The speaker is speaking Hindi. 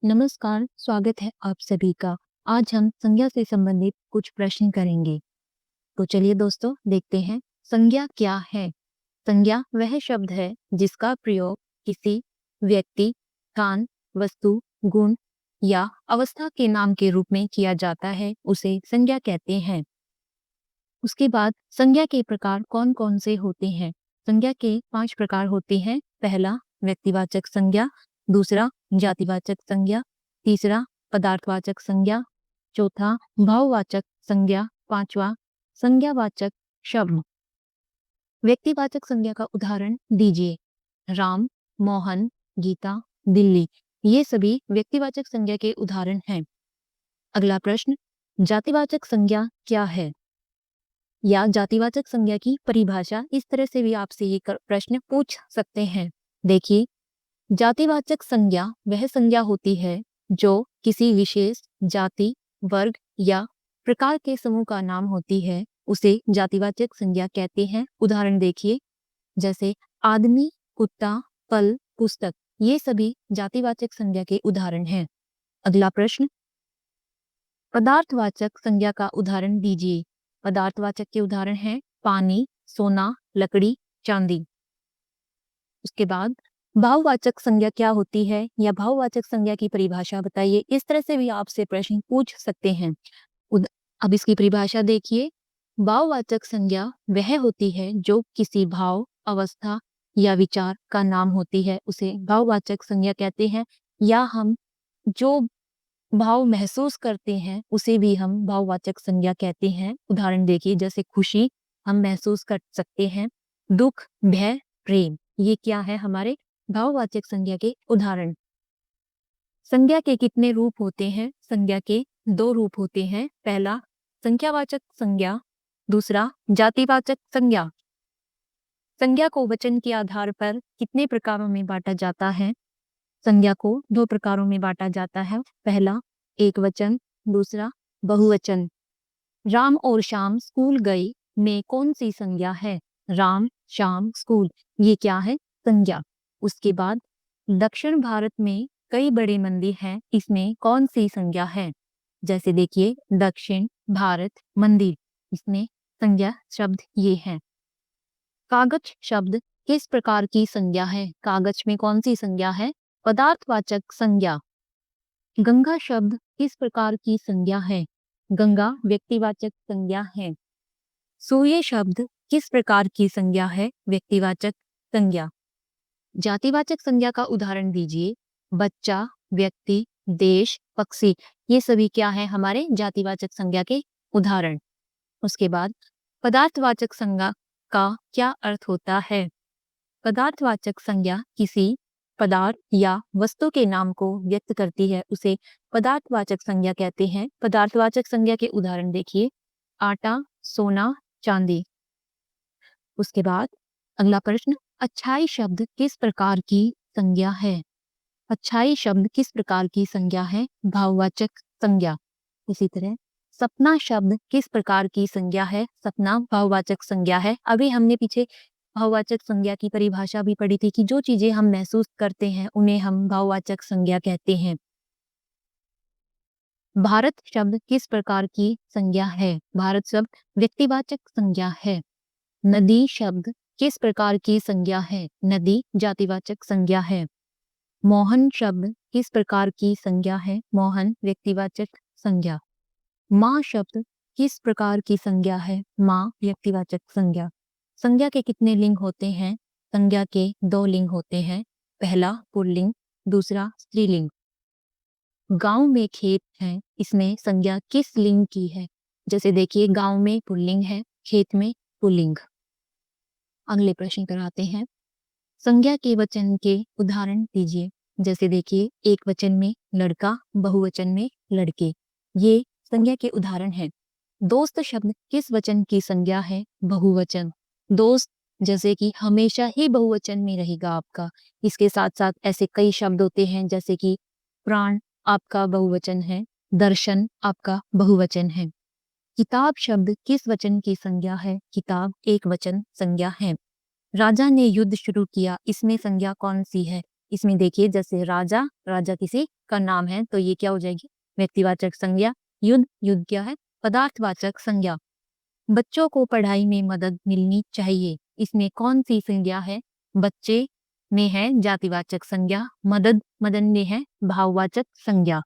नमस्कार, स्वागत है आप सभी का। आज हम संज्ञा से संबंधित कुछ प्रश्न करेंगे। तो चलिए दोस्तों देखते हैं संज्ञा क्या है। संज्ञा वह शब्द है जिसका प्रयोग किसी व्यक्ति, स्थान, वस्तु, गुण या अवस्था के नाम के रूप में किया जाता है, उसे संज्ञा कहते हैं। उसके बाद संज्ञा के प्रकार कौन कौन से होते हैं। संज्ञा के 5 प्रकार होते हैं। पहला व्यक्तिवाचक संज्ञा, दूसरा जातिवाचक संज्ञा, तीसरा पदार्थवाचक संज्ञा, चौथा भाववाचक संज्ञा, पांचवा संज्ञावाचक शब्द। व्यक्तिवाचक संज्ञा का उदाहरण दीजिए। राम, मोहन, गीता, दिल्ली, ये सभी व्यक्तिवाचक संज्ञा के उदाहरण हैं। अगला प्रश्न, जातिवाचक संज्ञा क्या है या जातिवाचक संज्ञा की परिभाषा। इस तरह से भी आपसे ये प्रश्न पूछ सकते हैं। देखिए, जातिवाचक संज्ञा वह संज्ञा होती है जो किसी विशेष जाति, वर्ग या प्रकार के समूह का नाम होती है, उसे जातिवाचक संज्ञा कहते हैं। उदाहरण देखिए, जैसे आदमी, कुत्ता, फल, पुस्तक, ये सभी जातिवाचक संज्ञा के उदाहरण हैं। अगला प्रश्न, पदार्थवाचक संज्ञा का उदाहरण दीजिए। पदार्थवाचक के उदाहरण हैं पानी, सोना, लकड़ी, चांदी। उसके बाद भाववाचक संज्ञा क्या होती है या भाववाचक संज्ञा की परिभाषा बताइए। इस तरह से भी आपसे प्रश्न पूछ सकते हैं। अब इसकी परिभाषा देखिए। भाववाचक संज्ञा वह होती है जो किसी भाव, अवस्था या विचार का नाम होती है, उसे भाववाचक संज्ञा कहते हैं। या हम जो भाव महसूस करते हैं उसे भी हम भाववाचक संज्ञा कहते हैं। उदाहरण देखिए, जैसे खुशी हम महसूस कर सकते हैं, दुख, भय, प्रेम, ये क्या है हमारे भाववाचक संज्ञा के उदाहरण। संज्ञा के कितने रूप होते हैं। संज्ञा के 2 रूप होते हैं। पहला संख्यावाचक संज्ञा, दूसरा जातिवाचक संज्ञा। संज्ञा को वचन के आधार पर कितने प्रकारों में बांटा जाता है। संज्ञा को 2 प्रकारों में बांटा जाता है। पहला एकवचन, दूसरा बहुवचन। राम और श्याम स्कूल गए में कौन सी संज्ञा है। राम, श्याम, स्कूल, ये क्या है संज्ञा। उसके बाद दक्षिण भारत में कई बड़े मंदिर हैं, इसमें कौन सी संज्ञा है। जैसे देखिए, दक्षिण भारत मंदिर, इसमें संज्ञा शब्द ये है। कागज शब्द किस प्रकार की संज्ञा है। कागज में कौन सी संज्ञा है, पदार्थवाचक संज्ञा। गंगा शब्द किस प्रकार की संज्ञा है। गंगा व्यक्तिवाचक संज्ञा है। सूर्य शब्द किस प्रकार की संज्ञा है, व्यक्तिवाचक संज्ञा। जातिवाचक संज्ञा का उदाहरण दीजिए। बच्चा, व्यक्ति, देश, पक्षी, ये सभी क्या है हमारे जातिवाचक संज्ञा के उदाहरण। उसके बाद पदार्थवाचक संज्ञा का क्या अर्थ होता है। पदार्थवाचक संज्ञा किसी पदार्थ या वस्तु के नाम को व्यक्त करती है, उसे पदार्थवाचक संज्ञा कहते हैं। पदार्थवाचक संज्ञा के उदाहरण देखिए, आटा, सोना, चांदी। उसके बाद अगला प्रश्न, अच्छाई शब्द किस प्रकार की संज्ञा है। अच्छाई शब्द किस प्रकार की संज्ञा है, भाववाचक संज्ञा। इसी तरह सपना शब्द किस प्रकार की संज्ञा है। सपना भाववाचक संज्ञा है। अभी हमने पीछे भाववाचक संज्ञा की परिभाषा भी पढ़ी थी कि जो चीजें हम महसूस करते हैं उन्हें हम भाववाचक संज्ञा कहते हैं। भारत शब्द किस प्रकार की संज्ञा है। भारत शब्द व्यक्तिवाचक संज्ञा है। नदी शब्द किस प्रकार की संज्ञा है। नदी जातिवाचक संज्ञा है। मोहन शब्द किस प्रकार की संज्ञा है। मोहन व्यक्तिवाचक संज्ञा। माँ शब्द किस प्रकार की संज्ञा है। माँ व्यक्तिवाचक संज्ञा। संज्ञा के कितने लिंग होते हैं। संज्ञा के 2 लिंग होते हैं। पहला पुल्लिंग, दूसरा स्त्रीलिंग। गांव में खेत है, इसमें संज्ञा किस लिंग की है। जैसे देखिए, गांव में पुल्लिंग है, खेत में पुल्लिंग। अगले प्रश्न पर आते हैं। संज्ञा के वचन के उदाहरण दीजिए। जैसे देखिए, एक वचन में लड़का, बहुवचन में लड़के, ये संज्ञा के उदाहरण हैं। दोस्त शब्द किस वचन की संज्ञा है, बहुवचन। दोस्त जैसे कि हमेशा ही बहुवचन में रहेगा आपका। इसके साथ साथ ऐसे कई शब्द होते हैं, जैसे कि प्राण आपका बहुवचन है, दर्शन आपका बहुवचन है। किताब शब्द किस वचन की संज्ञा है। किताब एक वचन संज्ञा है। राजा ने युद्ध शुरू किया, इसमें संज्ञा कौन सी है। इसमें देखिए जैसे राजा, राजा किसी का नाम है तो ये क्या हो जाएगी? व्यक्तिवाचक संज्ञा। युद्ध, युद्ध क्या है? पदार्थवाचक संज्ञा। बच्चों को पढ़ाई में मदद मिलनी चाहिए, इसमें कौन सी संज्ञा है? बच्चे में है जातिवाचक संज्ञा, मदद, मदन में है भाववाचक संज्ञा।